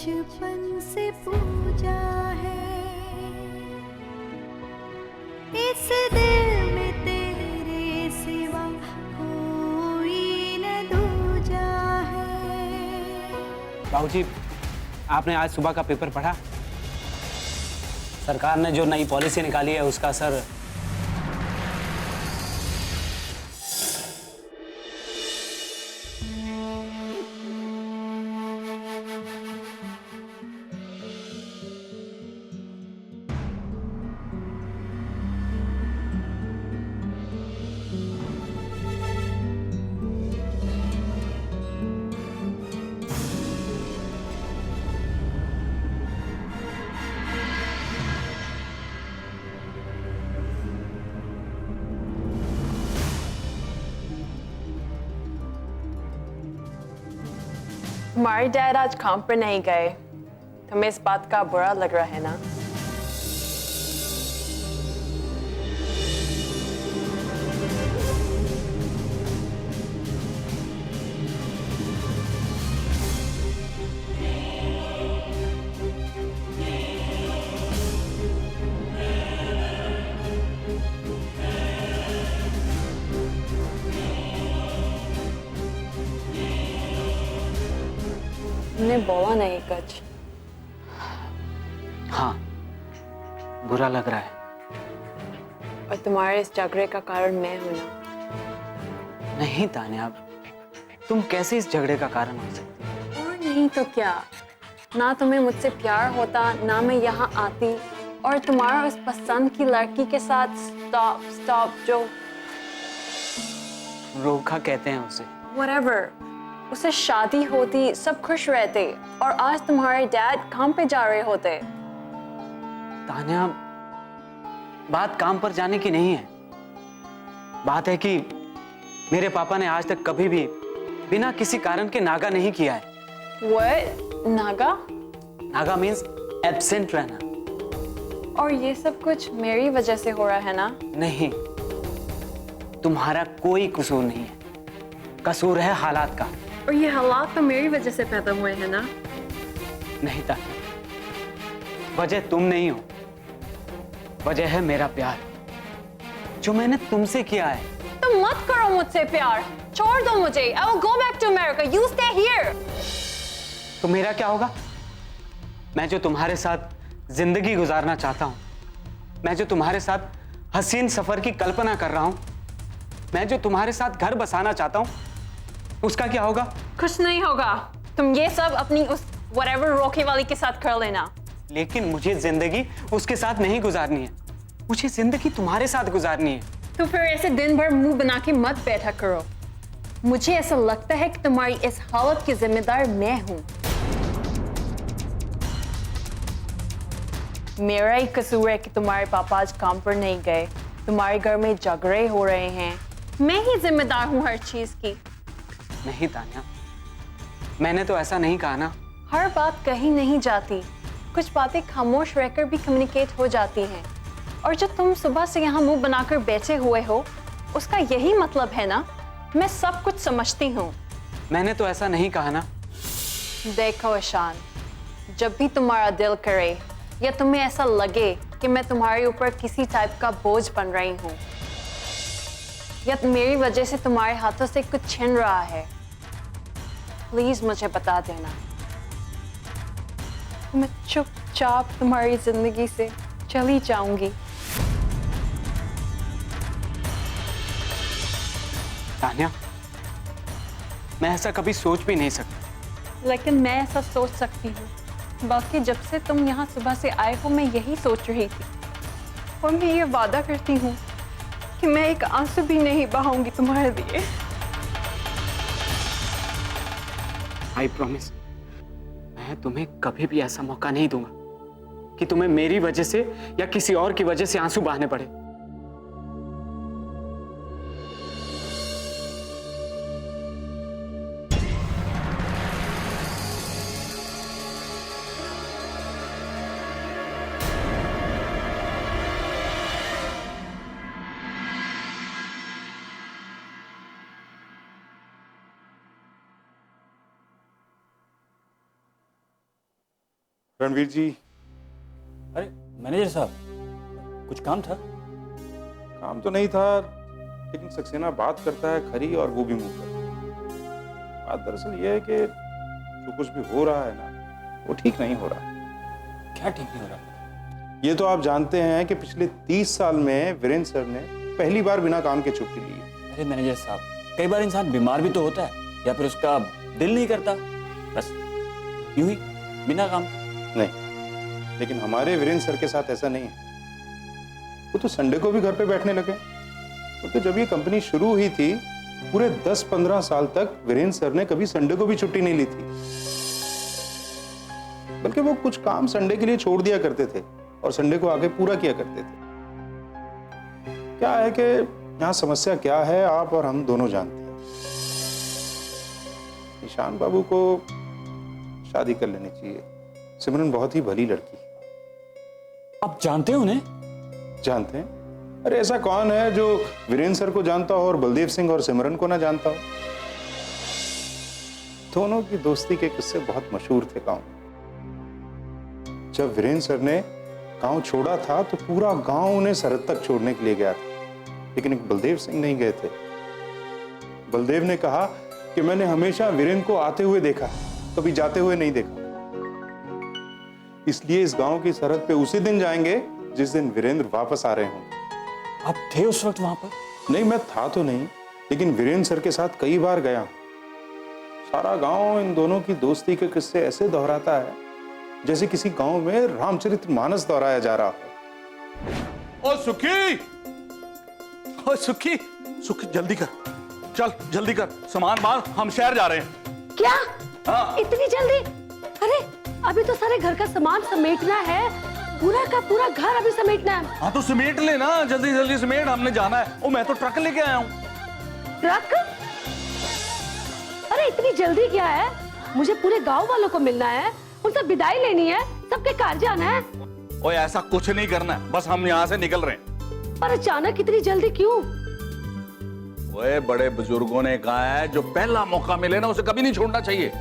बचपन से पूजा है, इस दिल में तेरे सिवा कोई न दूजा है। बाबूजी, आपने आज सुबह का पेपर पढ़ा? सरकार ने जो नई पॉलिसी निकाली है उसका असर हमारे डैड आज काम पर नहीं गए। तुम्हें इस बात का बुरा लग रहा है ना? तुमने बोला नहीं कुछ। हाँ, बुरा लग रहा है। और तुम्हारे इस झगड़े का कारण मैं हूं ना। नहीं तान्या, तुम कैसे इस झगड़े का कारण हो सकती हो? और नहीं तो क्या, ना तुम्हें मुझसे प्यार होता ना मैं यहाँ आती, और तुम्हारा उस पसंद की लड़की के साथ स्टॉप जो रोका कहते हैं उसे। whatever, उससे शादी होती, सब खुश रहते, और आज तुम्हारे डैड काम पे जा रहे होते। तान्या, बात काम पर जाने की नहीं है। बात है कि मेरे पापा ने आज तक कभी भी बिना किसी कारण के नागा नहीं किया है। What? Naga? Naga means absent रहना। और ये सब कुछ मेरी वजह से हो रहा है ना? नहीं, तुम्हारा कोई कसूर नहीं है, कसूर है हालात का। और ये हालात तो मेरी वजह से पैदा हुए हैं ना? नहीं तान्या, वजह तुम नहीं हो, वजह है मेरा प्यार जो मैंने तुमसे किया है। तुम मत करो मुझसे प्यार, छोड़ दो मुझे। I will go back to America. You stay here. तो मेरा क्या होगा? मैं जो तुम्हारे साथ जिंदगी गुजारना चाहता हूं, मैं जो तुम्हारे साथ हसीन सफर की कल्पना कर रहा हूं, मैं जो तुम्हारे साथ घर बसाना चाहता हूं, उसका क्या होगा? कुछ नहीं होगा। तुम ये सब अपनी उस whatever रोके वाली के साथ कर लेना। लेकिन मुझे जिंदगी उसके साथ नहीं गुजारनी है, मुझे जिंदगी तुम्हारे साथ गुजारनी है। तो फिर ऐसे दिन भर मुंह बना के मत बैठा करो। मुझे ऐसा लगता है कि तुम्हारी इस हालत की जिम्मेदार मैं हूं। मेरा ही कसूर है कि तुम्हारे पापा आज काम पर नहीं गए, तुम्हारे घर में झगड़े हो रहे हैं। मैं ही जिम्मेदार हूं हर चीज की। नहीं तान्या, मैंने तो ऐसा नहीं कहा ना। हर बात कही नहीं जाती, कुछ बातें खामोश रहकर भी कम्युनिकेट हो जाती हैं। और जो तुम सुबह से यहाँ मुंह बनाकर बैठे हुए हो, उसका यही मतलब है ना? मैं सब कुछ समझती हूँ। मैंने तो ऐसा नहीं कहा ना। देखो ईशान, जब भी तुम्हारा दिल करे या तुम्हें ऐसा लगे कि मैं तुम्हारे ऊपर किसी टाइप का बोझ बन रही हूँ, या मेरी वजह से तुम्हारे हाथों से कुछ छिन रहा है, प्लीज मुझे बता देना। मैं चुपचाप तुम्हारी जिंदगी से चली जाऊंगी। तान्या, मैं ऐसा कभी सोच भी नहीं सकता। लेकिन मैं ऐसा सोच सकती हूँ। बल्कि जब से तुम यहाँ सुबह से आए हो, मैं यही सोच रही थी। और मैं ये वादा करती हूँ कि मैं एक आंसू भी नहीं बहाऊंगी तुम्हारे लिए। आई प्रॉमिस, मैं तुम्हें कभी भी ऐसा मौका नहीं दूंगा कि तुम्हें मेरी वजह से या किसी और की वजह से आंसू बहाने पड़े। रणवीर जी, अरे मैनेजर साहब, कुछ काम था? काम तो नहीं था, लेकिन सक्सेना बात करता है खरी और वो भी मुंह पर। बात दरअसल ये है कि जो कुछ भी हो रहा है ना, वो ठीक नहीं हो रहा। क्या ठीक नहीं हो रहा? ये तो आप जानते हैं कि पिछले 30 साल में वीरेंद्र सर ने पहली बार बिना काम के छुट्टी ली है। अरे मैनेजर साहब, कई बार इंसान बीमार भी तो होता है, या फिर उसका दिल नहीं करता, बस यूं ही बिना काम। नहीं, लेकिन हमारे वीरेंद्र सर के साथ ऐसा नहीं है। वो तो संडे को भी घर पे बैठने लगे, क्योंकि जब ये कंपनी शुरू हुई थी पूरे 10-15 साल तक वीरेंद्र सर ने कभी संडे को भी छुट्टी नहीं ली थी। बल्कि वो कुछ काम संडे के लिए छोड़ दिया करते थे और संडे को आके पूरा किया करते थे। क्या है कि यहाँ समस्या क्या है, आप और हम दोनों जानते हैं। ईशान बाबू को शादी कर लेनी चाहिए। सिमरन बहुत ही भली लड़की है। आप जानते हो उन्हें? जानते हैं? अरे ऐसा कौन है जो वीरेंद्र सर को जानता हो और बलदेव सिंह और सिमरन को ना जानता हो। दोनों की दोस्ती के किस्से बहुत मशहूर थे गांव में। जब वीरेंद्र सर ने गांव छोड़ा था तो पूरा गांव उन्हें सरहद तक छोड़ने के लिए गया था, लेकिन एक बलदेव सिंह नहीं गए थे। बलदेव ने कहा कि मैंने हमेशा वीरेंद्र को आते हुए देखा, कभी जाते हुए नहीं देखा, इसलिए इस गांव की सरहद पे उसी दिन जाएंगे जिस दिन वीरेंद्र वापस आ रहे हों। आप थे उस वक्त वहां पर? नहीं, मैं था तो नहीं, लेकिन वीरेंद्र सर के साथ कई बार गया। सारा गांव इन दोनों की दोस्ती के किस्से ऐसे दोहराता है जैसे किसी गांव में रामचरितमानस दोहराया जा रहा हो। ओ सुखी, ओ सुखी, सुखी जल्दी कर, चल जल्दी कर, सामान बांध, हम शहर जा रहे हैं। क्या? हाँ। इतनी जल्दी? अरे अभी तो सारे घर का सामान समेटना है, पूरा का पूरा घर अभी समेटना है। हाँ तो समेट लेना, जल्दी जल्दी समेट, हमने जाना है। ओ मैं तो ट्रक लेके आया हूँ। ट्रक? अरे इतनी जल्दी क्या है? मुझे पूरे गांव वालों को मिलना है, उनसे विदाई लेनी है, सबके घर जाना है। ओए ऐसा कुछ नहीं करना है, बस हम यहाँ से निकल रहे हैं। पर अचानक इतनी जल्दी क्यों? ओए बड़े बुजुर्गों ने कहा है जो पहला मौका मिले ना उसे कभी नहीं छोड़ना चाहिए।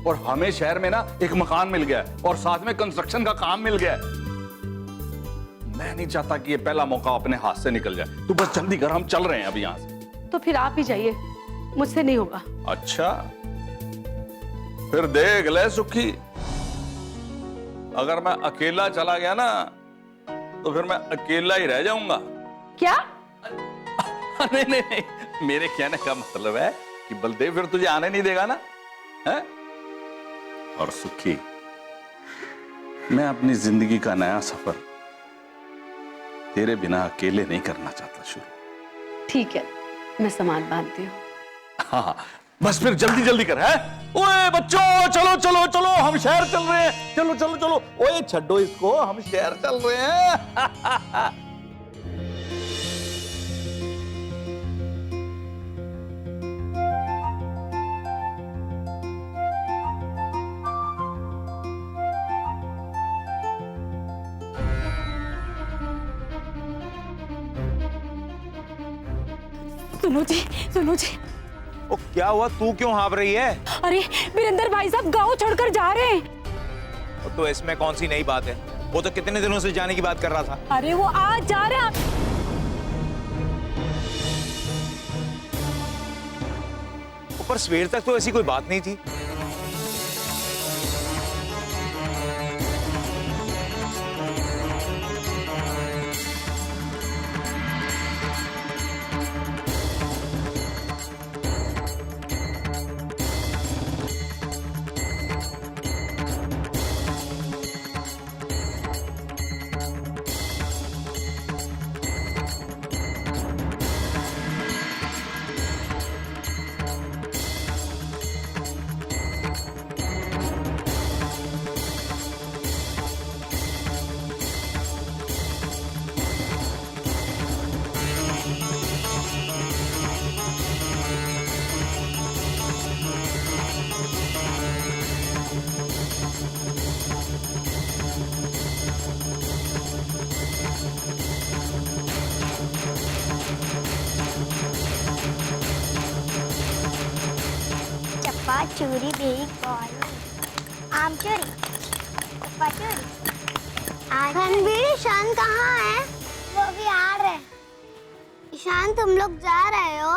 और हमें शहर में ना एक मकान मिल गया है और साथ में कंस्ट्रक्शन का काम मिल गया है। मैं नहीं चाहता कि ये पहला मौका अपने हाथ से निकल जाए। तू बस जल्दी कर, हम चल रहे हैं अभी यहाँ से। तो फिर आप ही जाइए, मुझसे नहीं होगा। अच्छा, फिर देख ले सुखी, अगर मैं अकेला चला गया ना तो फिर मैं अकेला ही रह जाऊंगा। क्या? नहीं नहीं नहीं, मेरे कहने का मतलब है कि बलदेव फिर तुझे आने नहीं देगा ना, है? और सुखी, मैं अपनी जिंदगी का नया सफर तेरे बिना अकेले नहीं करना चाहता शुरू। ठीक है, मैं सामान बांधती हूँ। हाँ बस फिर जल्दी जल्दी कर, है? ओए बच्चों, चलो चलो चलो, हम शहर चल रहे हैं, चलो चलो चलो। ओए छड्डो इसको, हम शहर चल रहे हैं। सुनो जी, सुनो जी। ओ क्या हुआ, तू क्यों हाँफ रही है? अरे वीरेंद्र भाई साहब गांव छोड़कर जा रहे हैं। तो इसमें कौन सी नई बात है? वो तो कितने दिनों से जाने की बात कर रहा था। अरे वो आज जा रहे हैं। पर सवेर तक तो ऐसी कोई बात नहीं थी। चप्पा चोरी बेरी कौन आम चोरी रणबीर, ईशान कहाँ है? वो भी आ रहे। ईशान, तुम लोग जा रहे हो?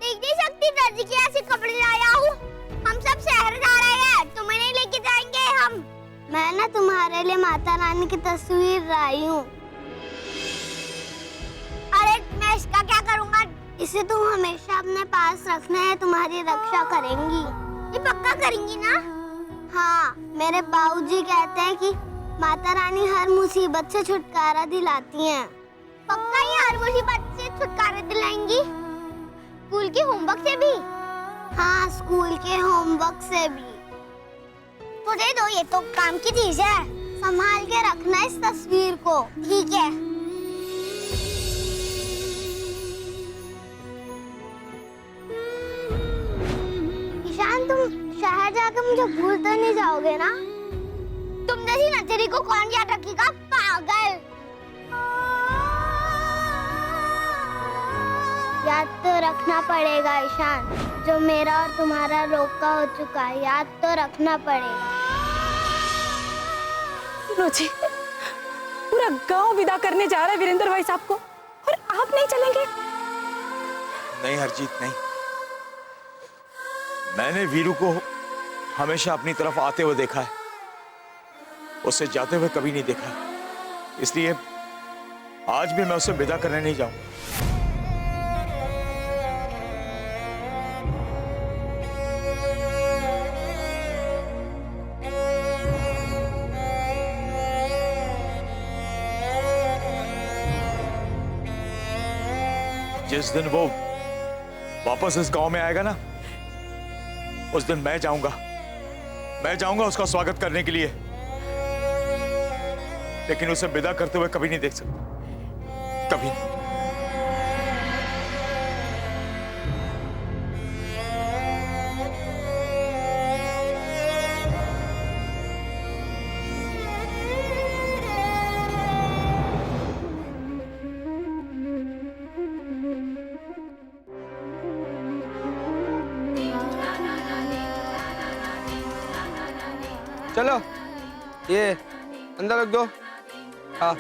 देख नहीं सकती दर्जी के यहाँ से कपड़े लाया हूँ। हम सब शहर जा रहे हैं, तुम्हें नहीं लेके जाएंगे हम। मैं ना तुम्हारे लिए माता रानी की तस्वीर लाई हूँ। अरे मैं इसका क्या करूँगा? इसे तुम हमेशा अपने पास रखना है, तुम्हारी रक्षा करेंगी। ये पक्का करेंगी ना? हाँ, मेरे बाबूजी कहते हैं कि माता रानी हर मुसीबत से छुटकारा दिलाती हैं। पक्का ये हर मुसीबत से छुटकारा दिलाएंगी? स्कूल के होमवर्क से भी? हाँ, स्कूल के होमवर्क से भी। तो दे दो, ये तो काम की चीज है। संभाल के रखना इस तस्वीर को, ठीक है? ईशान, तुम शहर जाकर मुझे भूल तो नहीं जाओगे ना? तुम जैसी नचरी को कौन याद रखेगा, पागल। याद तो रखना पड़ेगा ईशान, जो मेरा और तुम्हारा रोका हो चुका है, याद तो रखना पड़ेगा। सुनो जी, पूरा गांव विदा करने जा रहा है वीरेंद्र भाई साहब को, और आप नहीं चलेंगे? नहीं हरजीत, नहीं। मैंने वीरू को हमेशा अपनी तरफ आते हुए देखा है, उसे जाते हुए कभी नहीं देखा, इसलिए आज भी मैं उसे विदा करने नहीं जाऊंगा। जिस दिन वो वापस इस गांव में आएगा ना, उस दिन मैं जाऊंगा उसका स्वागत करने के लिए, लेकिन उसे विदा करते हुए कभी नहीं देख सकता, कभी नहीं। चलो, ये अंदर रख दो। हाँ,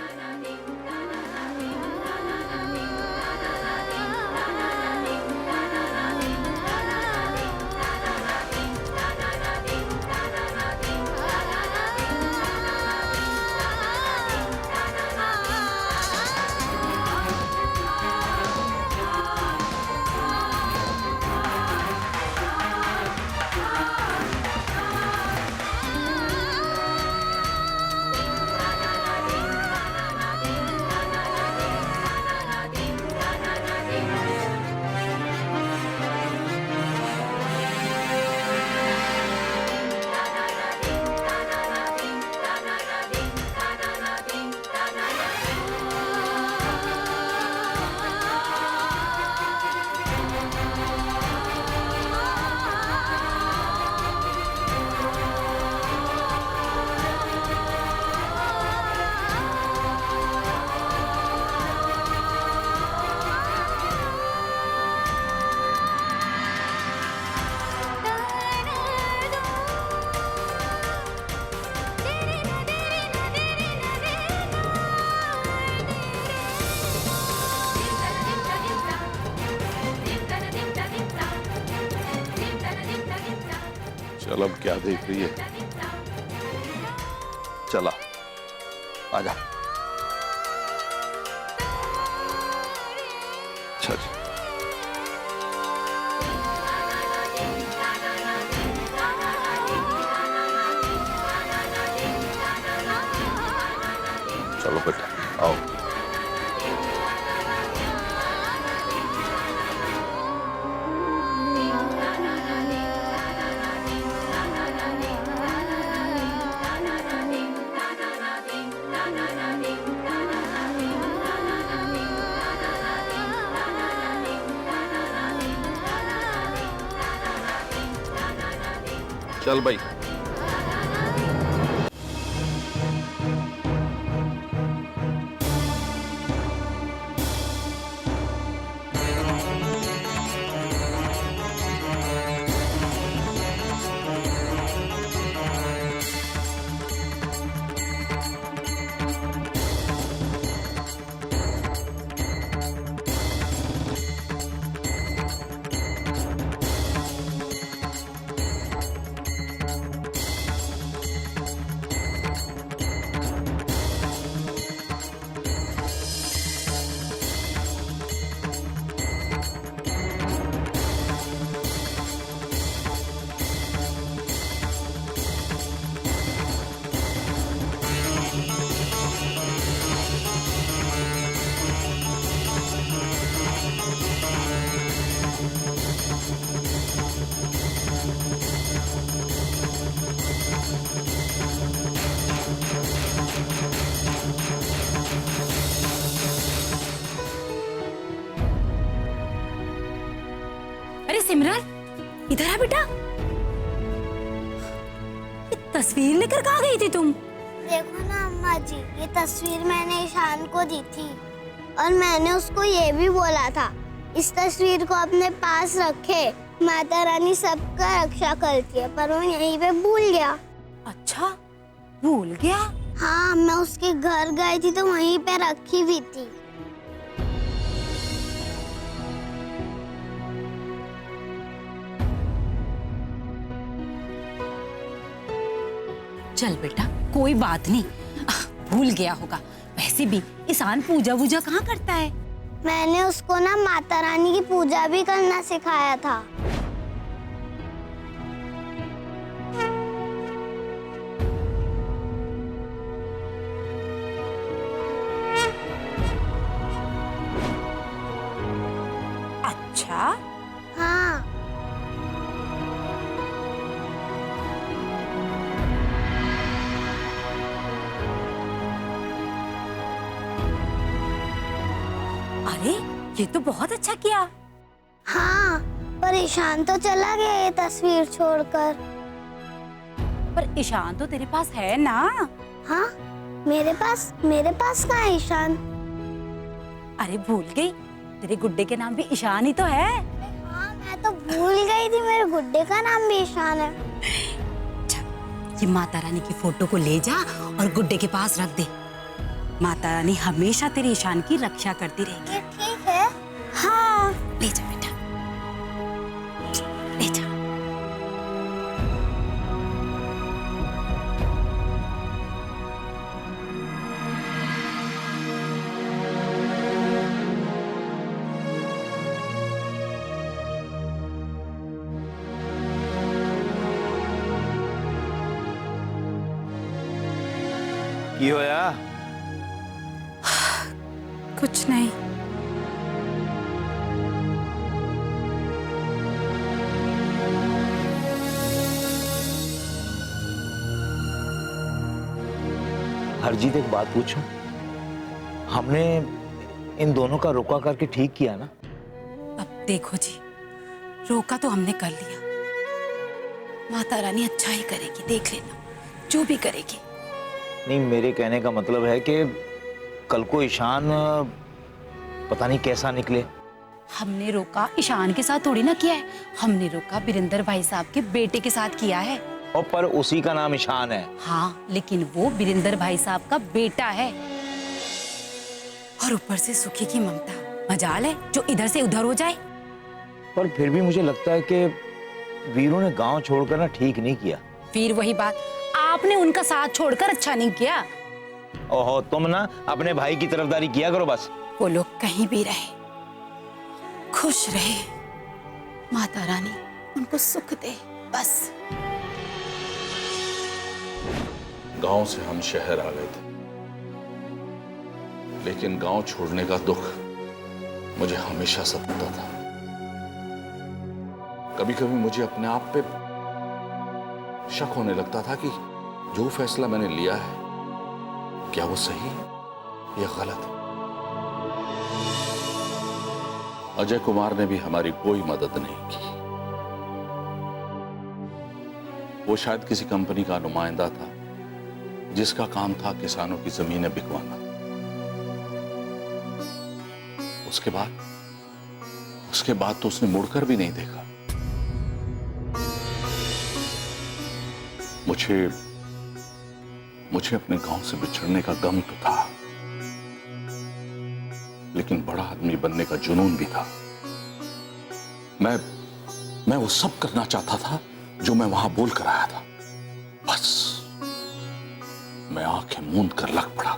चल, अब क्या देख रही है? चला, आजा। अच्छा जी। चलो बेटा, आओ। चल भाई। सिमरन, इधर आ बेटा। ये तस्वीर लेकर कहाँ गई थी तुम? देखो ना अम्मा जी, ये तस्वीर मैंने ईशान को दी थी और मैंने उसको ये भी बोला था इस तस्वीर को अपने पास रखे, माता रानी सबका रक्षा करती है, पर वो यहीं पे भूल गया। अच्छा, भूल गया? हाँ, मैं उसके घर गई थी तो वहीं पे रखी हुई थी। चल बेटा, कोई बात नहीं, भूल गया होगा। वैसे भी ईशान पूजा वूजा कहाँ करता है? मैंने उसको ना माता रानी की पूजा भी करना सिखाया था। अच्छा, हाँ, अरे ये तो बहुत अच्छा किया। हाँ, पर ईशान तो चला गया ये तस्वीर छोड़कर। पर ईशान तो तेरे पास है ना? हाँ, मेरे पास कहाँ है ईशान? अरे भूल गई, तेरे गुड्डे के नाम भी ईशान ही तो है। हाँ, मैं तो भूल गई थी, मेरे गुड्डे का नाम भी ईशान है। अच्छा, ये माता रानी की फोटो को ले जा और गुड्डे के पास रख दे। माता रानी हमेशा तेरे ईशान की रक्षा करती रहेगी। ये ठीक है? हाँ, ले जा बेटा, ले जा। की होया? कुछ नहीं। हरजीत, एक बात पूछूं? हमने इन दोनों का रोका करके ठीक किया ना? अब देखो जी, रोका तो हमने कर लिया, माता रानी अच्छा ही करेगी, देख लेना, जो भी करेगी। नहीं, मेरे कहने का मतलब है कि कल को ईशान पता नहीं कैसा निकले। हमने रोका ईशान के साथ थोड़ी ना किया है, हमने रोका बिरेंद्र भाई साहब के बेटे के साथ किया है। और पर उसी का नाम ईशान है। हाँ, लेकिन वो बिरेंद्र भाई साहब का बेटा है। और ऊपर से सुखी की ममता, मजाल है जो इधर से उधर हो जाए। पर फिर भी मुझे लगता है कि वीरू ने गांव छोड़कर ना ठीक नहीं किया। फिर वही बात, आपने उनका साथ छोड़कर अच्छा नहीं किया। ओहो, तुम ना अपने भाई की तरफदारी किया करो बस। वो लोग कहीं भी रहे, खुश रहे, माता रानी उनको सुख दे, बस। गांव से हम शहर आ गए थे, लेकिन गांव छोड़ने का दुख मुझे हमेशा सताता था। कभी कभी मुझे अपने आप पे शक होने लगता था कि जो फैसला मैंने लिया है, क्या वो सही या गलत। अजय कुमार ने भी हमारी कोई मदद नहीं की। वो शायद किसी कंपनी का नुमाइंदा था जिसका काम था किसानों की जमीनें बिकवाना। उसके बाद तो उसने मुड़कर भी नहीं देखा। मुझे अपने गांव से बिछड़ने का गम तो था, लेकिन बड़ा आदमी बनने का जुनून भी था। मैं वो सब करना चाहता था जो मैं वहां बोल कर आया था। बस मैं आंखें मूंद कर लग पड़ा।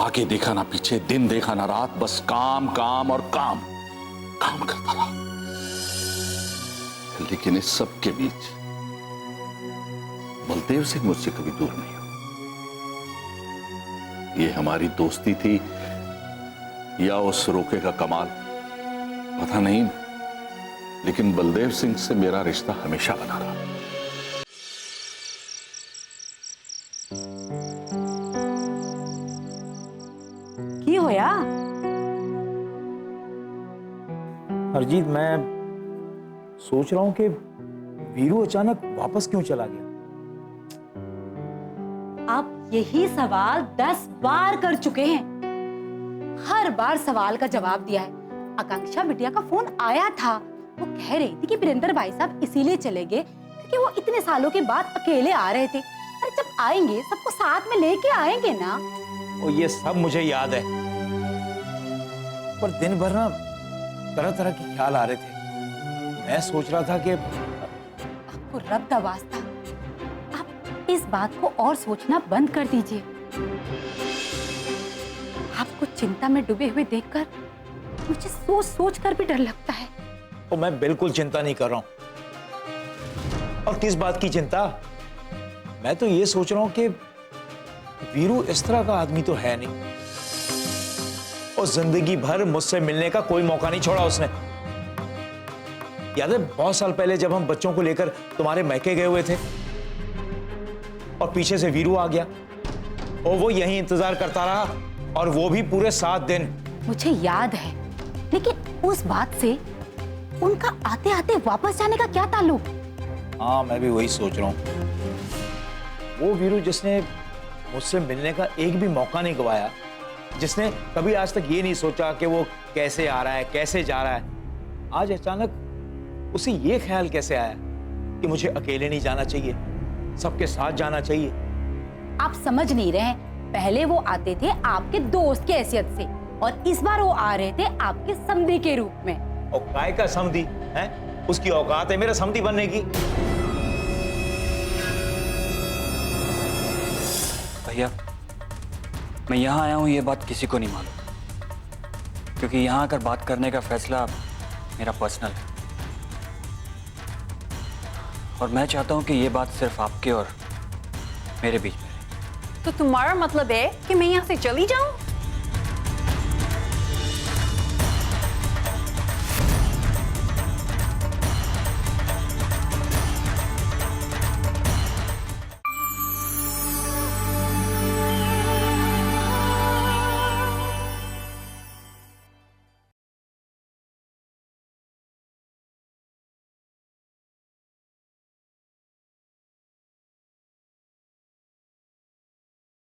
आगे देखा ना पीछे, दिन देखा ना रात, बस काम काम और काम करता रहा। लेकिन इस सब के बीच बलदेव सिंह मुझसे कभी दूर नहीं हुआ। ये हमारी दोस्ती थी या उस रोके का कमाल, पता नहीं, लेकिन बलदेव सिंह से मेरा रिश्ता हमेशा बना रहा। की होया? हरजीत, मैं सोच रहा हूं कि वीरू अचानक वापस क्यों चला गया। आप यही सवाल 10 बार कर चुके हैं, हर बार सवाल का जवाब दिया है। आकांक्षा बिटिया का फोन आया था, वो कह रही थी कि वीरेंद्र भाई साहब इसीलिए चले गए क्योंकि वो इतने सालों के बाद अकेले आ रहे थे। अरे जब आएंगे सबको साथ में लेके आएंगे ना। और ये सब मुझे याद है, पर दिन भर ना तरह तरह के ख्याल आ रहे थे। मैं सोच रहा था कि आपको रब का वास्ता, आप इस बात को और सोचना बंद कर दीजिए। आपको चिंता में डूबे हुए देखकर मुझे सोच सोच कर भी डर लगता है। और मैं बिल्कुल चिंता नहीं कर रहा हूं। और किस बात की चिंता? मैं तो ये सोच रहा हूं कि वीरू इस तरह का आदमी तो है नहीं, और जिंदगी भर मुझसे मिलने का कोई मौका नहीं छोड़ा उसने। याद है बहुत साल पहले जब हम बच्चों को लेकर तुम्हारे मैके गए हुए थे और पीछे से वीरू आ गया और वो यहीं इंतजार करता रहा, और वो भी पूरे 7 दिन। मुझे याद है, लेकिन उस बात से उनका आते आते वापस जाने का क्या ताल्लुक? हाँ, मैं भी वही सोच रहा हूं। वो वीरू जिसने मुझसे मिलने का एक भी मौका नहीं गवाया, जिसने कभी आज तक ये नहीं सोचा कि वो कैसे आ रहा है, कैसे जा रहा है, आज अचानक उसे ये ख्याल कैसे आया कि मुझे अकेले नहीं जाना चाहिए, सबके साथ जाना चाहिए। आप समझ नहीं रहे हैं, पहले वो आते थे आपके दोस्त की हैसियत से, और इस बार वो आ रहे थे आपके समधी के रूप में। और काय का समधी है? उसकी औकात है मेरा समधी बनने की? भैया, मैं यहाँ आया हूँ ये बात किसी को नहीं मालूम, क्योंकि यहाँ आकर बात करने का फैसला मेरा पर्सनल है, और मैं चाहता हूँ कि ये बात सिर्फ आपके और मेरे बीच में रहे। तो तुम्हारा मतलब है कि मैं यहाँ से चली जाऊं?